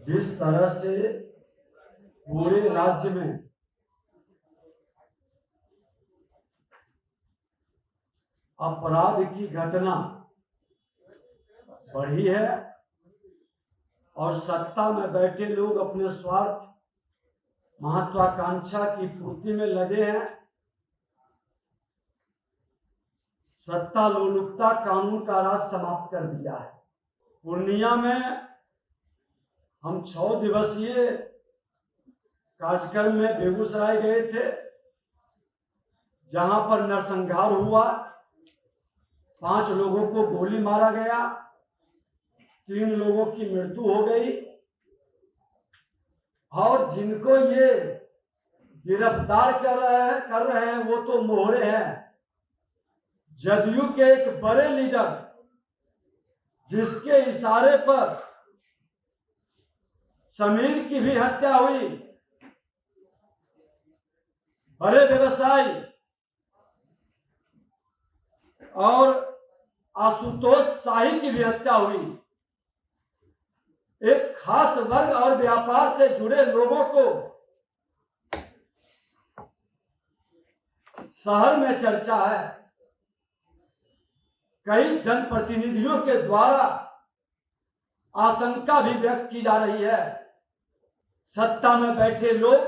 जिस तरह से पूरे राज्य में अपराध की घटना बढ़ी है और सत्ता में बैठे लोग अपने स्वार्थ महत्वाकांक्षा की पूर्ति में लगे हैं। सत्ता लोलुपता कानून का राज समाप्त कर दिया है। पूर्णिया में हम 6 दिवसीय कार्यक्रम में बेगूसराय गए थे, जहां पर नरसंहार हुआ। 5 लोगों को गोली मारा गया, 3 लोगों की मृत्यु हो गई और जिनको ये गिरफ्तार कर रहे हैं वो तो मोहरे हैं। जदयू के एक बड़े लीडर जिसके इशारे पर समीर की भी हत्या हुई, बड़े व्यवसायी और आशुतोष शाही की भी हत्या हुई। एक खास वर्ग और व्यापार से जुड़े लोगों को शहर में चर्चा है। कई जनप्रतिनिधियों के द्वारा आशंका भी व्यक्त की जा रही है, सत्ता में बैठे लोग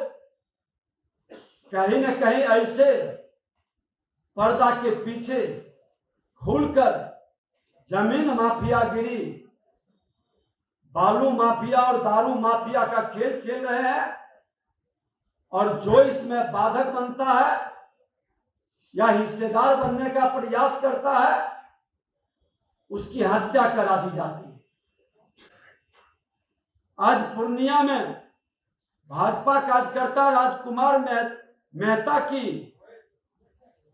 कहीं न कहीं ऐसे पर्दा के पीछे खुलकर जमीन माफियागिरी, बालू माफिया और दारू माफिया का खेल खेल रहे हैं और जो इसमें बाधक बनता है या हिस्सेदार बनने का प्रयास करता है उसकी हत्या करा दी जाती है। आज पूर्णिया में भाजपा कार्यकर्ता राजकुमार मेहता की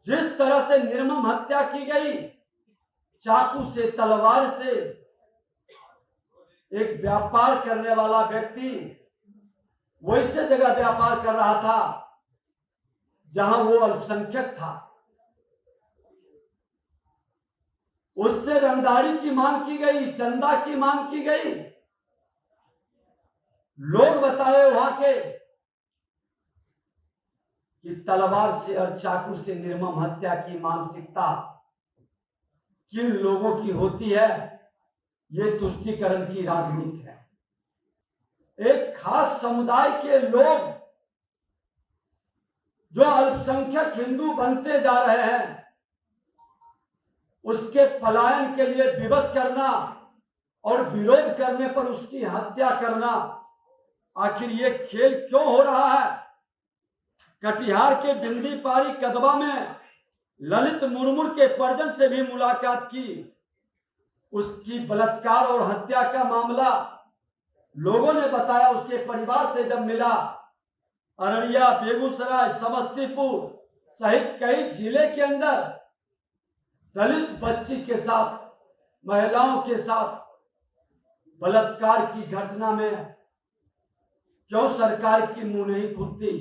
जिस तरह से निर्मम हत्या की गई, चाकू से, तलवार से, एक व्यापार करने वाला व्यक्ति वैसे जगह व्यापार कर रहा था जहां वो अल्पसंख्यक था, उससे रंगदारी की मांग की गई, चंदा की मांग की गई। लोग बताए वहां के कि तलवार से और चाकू से निर्मम हत्या की मानसिकता किन लोगों की होती है, ये तुष्टीकरण की राजनीति है। एक खास समुदाय के लोग जो अल्पसंख्यक हिंदू बनते जा रहे हैं, उसके पलायन के लिए विवश करना और विरोध करने पर उसकी हत्या करना, आखिर ये खेल क्यों हो रहा है? कटिहार के बिंदी पारी कदवा में ललित मुर्मू के परिजन से भी मुलाकात की। उसकी बलात्कार और हत्या का मामला लोगों ने बताया, उसके परिवार से जब मिला, अररिया, बेगूसराय, समस्तीपुर सहित कई जिले के अंदर दलित बच्ची के साथ, महिलाओं के साथ बलात्कार की घटना में क्यों सरकार की मुंह नहीं खुलती?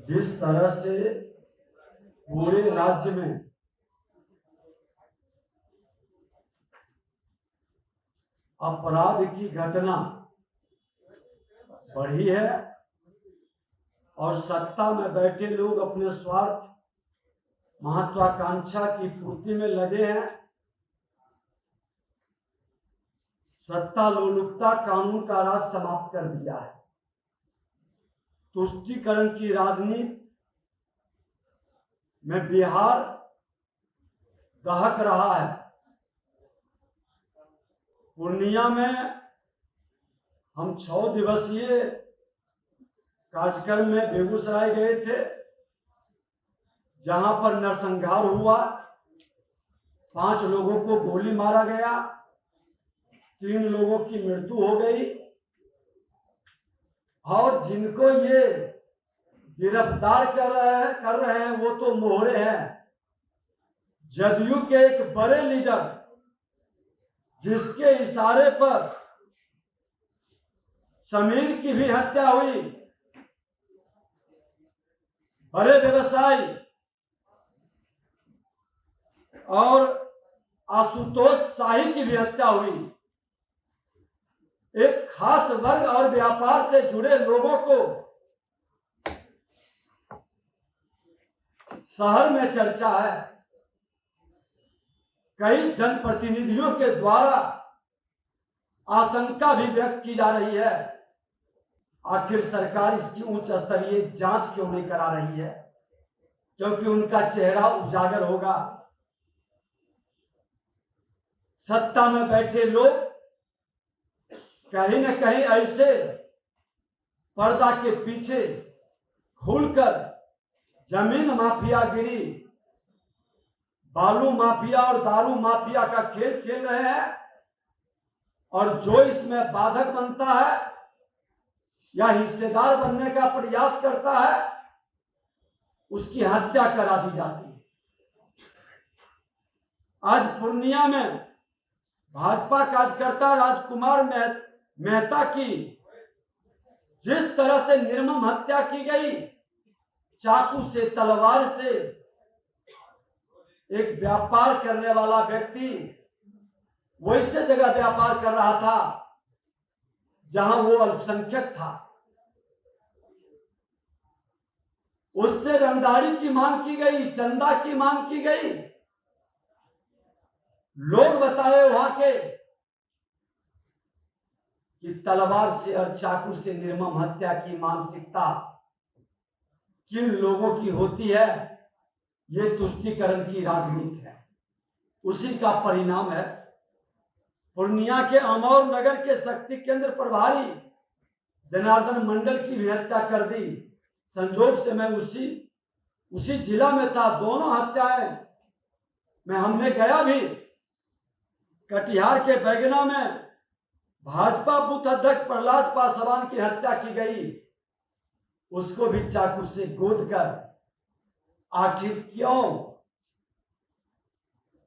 जिस तरह से पूरे राज्य में अपराध की घटना बढ़ी है और सत्ता में बैठे लोग अपने स्वार्थ महत्वाकांक्षा की पूर्ति में लगे हैं। सत्ता लोलुपता कानून का राज समाप्त कर दिया है। तुष्टीकरण की राजनीति में बिहार दहक रहा है। पूर्णिया में हम 6 दिवसीय कार्यक्रम में बेगूसराय गए थे, जहां पर नरसंहार हुआ। 5 लोगों को गोली मारा गया, 3 लोगों की मृत्यु हो गई और जिनको ये गिरफ्तार कर रहे हैं वो तो मोहरे हैं। जदयू के एक बड़े लीडर जिसके इशारे पर समीर की भी हत्या हुई, बड़े व्यवसायी और आशुतोष शाही की भी हत्या हुई। एक खास वर्ग और व्यापार से जुड़े लोगों को शहर में चर्चा है। कई जनप्रतिनिधियों के द्वारा आशंका भी व्यक्त की जा रही है, आखिर सरकार इसकी उच्च स्तरीय जांच क्यों नहीं करा रही है, क्योंकि उनका चेहरा उजागर होगा। सत्ता में बैठे लोग कहीं न कहीं ऐसे पर्दा के पीछे खुलकर जमीन माफियागिरी, बालू माफिया और दारू माफिया का खेल खेल रहे हैं, और जो इसमें बाधक बनता है या हिस्सेदार बनने का प्रयास करता है उसकी हत्या करा दी जाती है। आज पूर्णिया में भाजपा कार्यकर्ता राजकुमार मेहता की जिस तरह से निर्मम हत्या की गई, चाकू से, तलवार से, एक व्यापार करने वाला व्यक्ति वैसे जगह व्यापार कर रहा था जहां वो अल्पसंख्यक था, उससे रंगदारी की मांग की गई, चंदा की मांग की गई। लोग बताए वहां के कि तलवार से और चाकू से निर्मम हत्या की मानसिकता किन लोगों की होती है, ये तुष्टीकरण की राजनीति है। उसी का परिणाम है पूर्णिया के अमौर नगर के शक्ति केंद्र प्रभारी जनार्दन मंडल की भी हत्या कर दी। संजोग से मैं उसी जिला में था। दोनों हत्याएं में हमने गया भी। कटिहार के बैगना में भाजपा बूथ अध्यक्ष प्रहलाद पासवान की हत्या की गई, उसको भी चाकू से गोद कर। आखिर क्यों?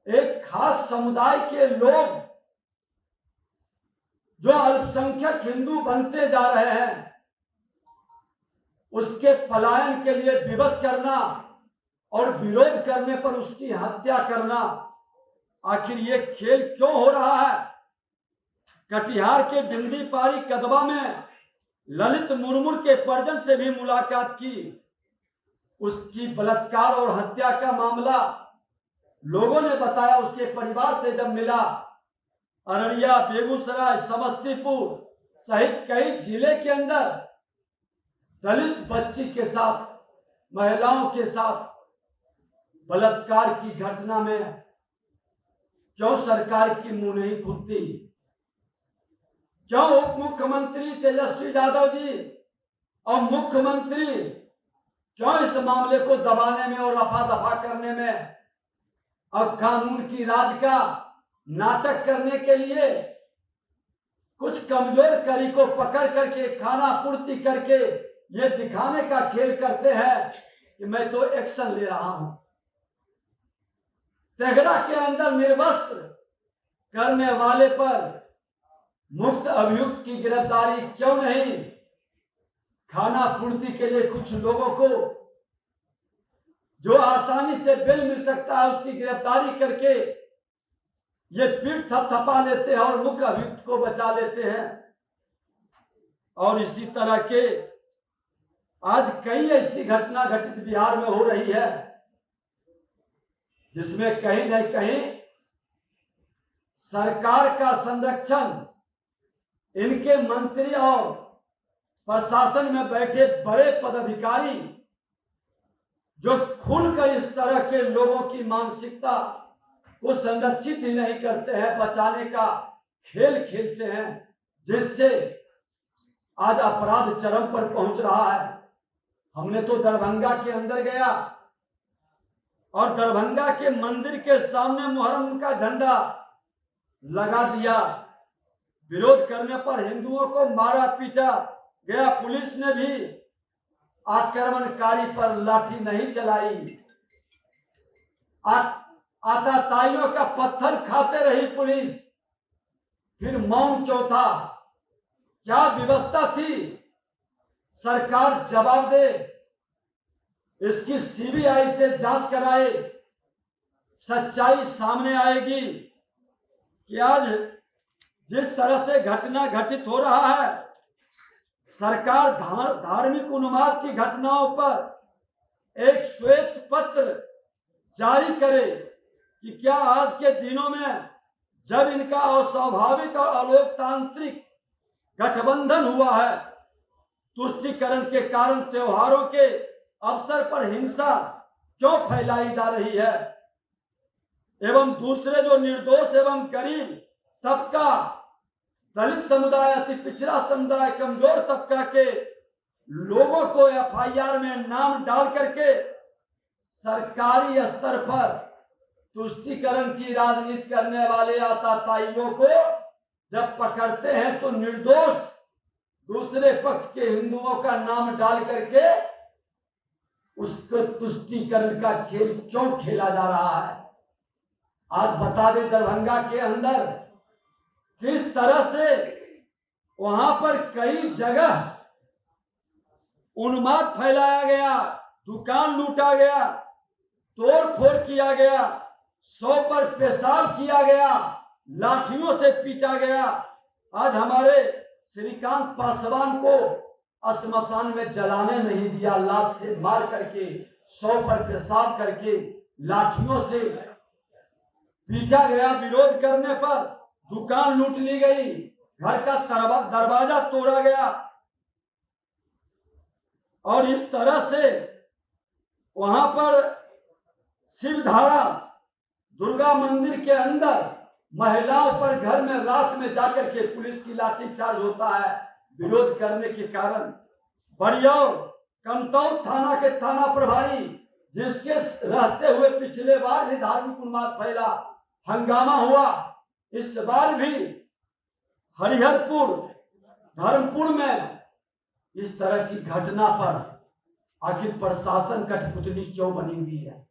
एक खास समुदाय के लोग जो अल्पसंख्यक हिंदू बनते जा रहे हैं, उसके पलायन के लिए विवश करना और विरोध करने पर उसकी हत्या करना, आखिर ये खेल क्यों हो रहा है? कटिहार के बिंदीपारी कदवा में ललित मुर्मू के परिजन से भी मुलाकात की। उसकी बलात्कार और हत्या का मामला लोगों ने बताया, उसके परिवार से जब मिला, अररिया, बेगूसराय, समस्तीपुर सहित कई जिले के अंदर दलित बच्ची के साथ, महिलाओं के साथ बलात्कार की घटना में क्यों सरकार की मुंह नहीं खुलती? क्यों उप मुख्यमंत्री तेजस्वी यादव जी और मुख्यमंत्री क्यों इस मामले को दबाने में और रफा दफा करने में और कानून की राज का नाटक करने के लिए कुछ कमजोर कड़ी को पकड़ करके खाना पूर्ति करके ये दिखाने का खेल करते हैं कि मैं तो एक्शन ले रहा हूं। तेघड़ा के अंदर निर्वस्त्र करने वाले पर मुक्त अभियुक्त की गिरफ्तारी क्यों नहीं? खाना पूर्ति के लिए कुछ लोगों को जो आसानी से बेल मिल सकता है उसकी गिरफ्तारी करके ये पीठ थपथपा लेते हैं और मुख्य अभियुक्त को बचा लेते हैं। और इसी तरह के आज कई ऐसी घटना घटित बिहार में हो रही है जिसमें कहीं न कहीं सरकार का संरक्षण इनके मंत्री और प्रशासन में बैठे बड़े पदाधिकारी जो खुलकर इस तरह के लोगों की मानसिकता को संरक्षित ही नहीं करते हैं, बचाने का खेल खेलते हैं, जिससे आज अपराध चरम पर पहुंच रहा है। हमने तो दरभंगा के अंदर गया और दरभंगा के मंदिर के सामने मुहर्रम का झंडा लगा दिया। विरोध करने पर हिंदुओं को मारा पीटा गया। पुलिस ने भी आक्रमणकारी पर लाठी नहीं चलाई। आताताइयों का पत्थर खाते रही पुलिस, फिर मौन क्यों था? क्या व्यवस्था थी? सरकार जवाब दे, इसकी सीबीआई से जांच कराए, सच्चाई सामने आएगी कि आज जिस तरह से घटना घटित हो रहा है, सरकार धार्मिक उन्माद की घटनाओं पर एक श्वेत पत्र जारी करे कि क्या आज के दिनों में जब इनका अस्वाभाविक और अलोकतांत्रिक गठबंधन हुआ है, तुष्टीकरण के कारण त्योहारों के अवसर पर हिंसा क्यों फैलाई जा रही है, एवं दूसरे जो निर्दोष एवं गरीब तबका, दलित समुदाय, अति पिछड़ा समुदाय, कमजोर तबका के लोगों को एफआईआर में नाम डाल करके सरकारी स्तर पर तुष्टीकरण की राजनीति करने वाले आताताइयों को जब पकड़ते हैं तो निर्दोष दूसरे पक्ष के हिंदुओं का नाम डाल करके उसको तुष्टीकरण का खेल क्यों खेला जा रहा है। आज बता दे, दरभंगा के अंदर किस तरह से वहां पर कई जगह उन्माद फैलाया गया, दुकान लूटा गया, तोड़ फोड़ किया गया, 100 पर पेशाब किया गया, लाठियों से पीटा गया। आज हमारे श्रीकांत पासवान को श्मशान में जलाने नहीं दिया, लात से मार करके, 100 पर पेशाब करके, लाठियों से पीटा गया। विरोध करने पर दुकान लूट ली गई, घर का दरवाजा तोड़ा गया। और इस तरह से वहां पर शिवधारा दुर्गा मंदिर के अंदर महिलाओं पर घर में रात में जाकर के पुलिस की लाठीचार्ज होता है विरोध करने के कारण। बड़ियौर कमतौल थाना के थाना प्रभारी, जिसके रहते हुए पिछले बार भी धार्मिक उन्माद फैला, हंगामा हुआ, इस बार भी हरिहरपुर धर्मपुर में इस तरह की घटना पर आखिर प्रशासन कठपुतली क्यों बनी हुई है,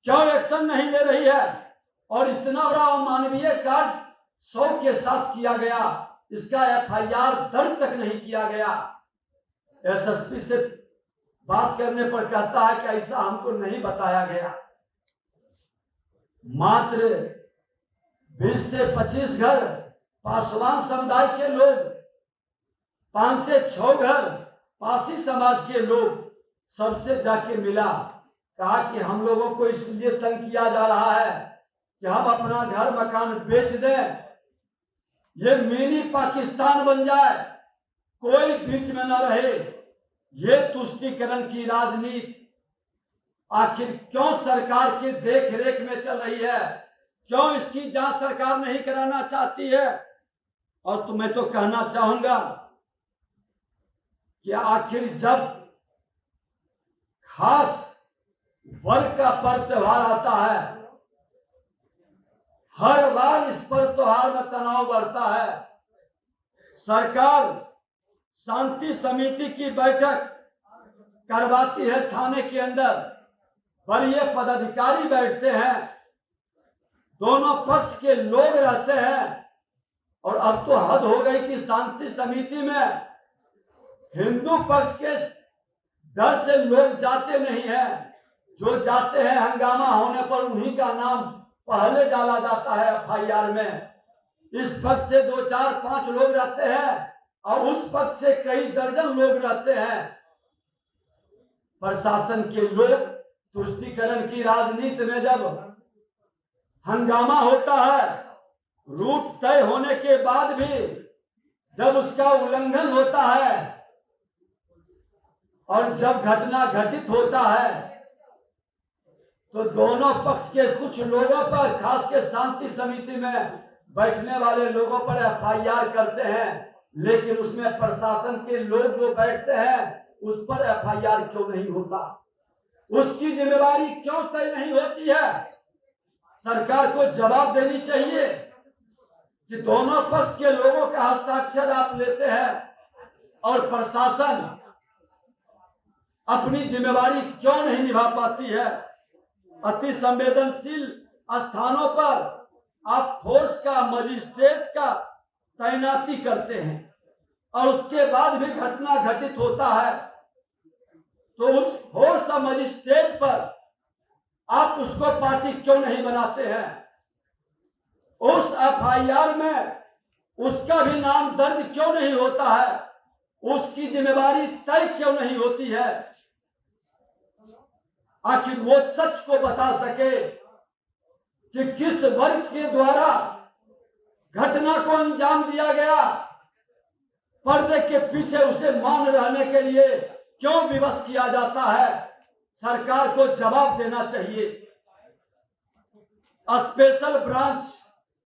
क्यों एक्शन नहीं ले रही है। और इतना बड़ा अमानवीय कार्य 100 के साथ किया गया, इसका एफआईआर दर्ज तक नहीं किया गया। एसएसपी से बात करने पर कहता है कि ऐसा हमको नहीं बताया गया। मात्र 20 से 25 घर पासवान समुदाय के लोग, 5 से 6 घर पासी समाज के लोग, सबसे जाके मिला, कहा कि हम लोगों को इसलिए तंग किया जा रहा है कि हम अपना घर मकान बेच दें, ये मिनी पाकिस्तान बन जाए, कोई बीच में न रहे। ये तुष्टीकरण की राजनीति आखिर क्यों सरकार के देख रेख में चल रही है, क्यों इसकी जांच सरकार नहीं कराना चाहती है। और तुम्हें तो कहना चाहूंगा कि आखिर जब खास वर्ग का पर्व त्योहार आता है, हर बार इस पर्व त्योहार में तनाव बढ़ता है। सरकार शांति समिति की बैठक करवाती है थाने के अंदर, वरीय पदाधिकारी बैठते हैं, दोनों पक्ष के लोग रहते हैं। और अब तो हद हो गई कि शांति समिति में हिंदू पक्ष के डर से लोग जाते नहीं हैं, जो जाते हैं हंगामा होने पर उन्हीं का नाम पहले डाला जाता है एफआईआर में। इस पक्ष से 2, 4, 5 लोग रहते हैं और उस पक्ष से कई दर्जन लोग रहते हैं। प्रशासन के लोग तुष्टीकरण की राजनीति में जब हंगामा होता है, रूट तय होने के बाद भी जब उसका उल्लंघन होता है और जब घटना घटित होता है, तो दोनों पक्ष के कुछ लोगों पर, खास के शांति समिति में बैठने वाले लोगों पर एफआईआर करते हैं, लेकिन उसमें प्रशासन के लोग जो बैठते हैं उस पर एफआईआर क्यों नहीं होता, उसकी जिम्मेवारी क्यों तय नहीं होती है। सरकार को जवाब देनी चाहिए कि दोनों पक्ष के लोगों का हस्ताक्षर आप लेते हैं और प्रशासन अपनी जिम्मेवारी क्यों नहीं निभा पाती है। अति संवेदनशील स्थानों पर आप फोर्स का, मजिस्ट्रेट का तैनाती करते हैं और उसके बाद भी घटना घटित होता है तो उस फोर्स और मजिस्ट्रेट पर आप उसको पार्टी क्यों नहीं बनाते हैं। उस एफआईआर में उसका भी नाम दर्ज क्यों नहीं होता है? उसकी जिम्मेवारी तय क्यों नहीं होती है? आखिर वो सच को बता सके कि किस वर्ग के द्वारा घटना को अंजाम दिया गया, पर्दे के पीछे उसे मौन रहने के लिए क्यों विवश किया जाता है। सरकार को जवाब देना चाहिए। Special branch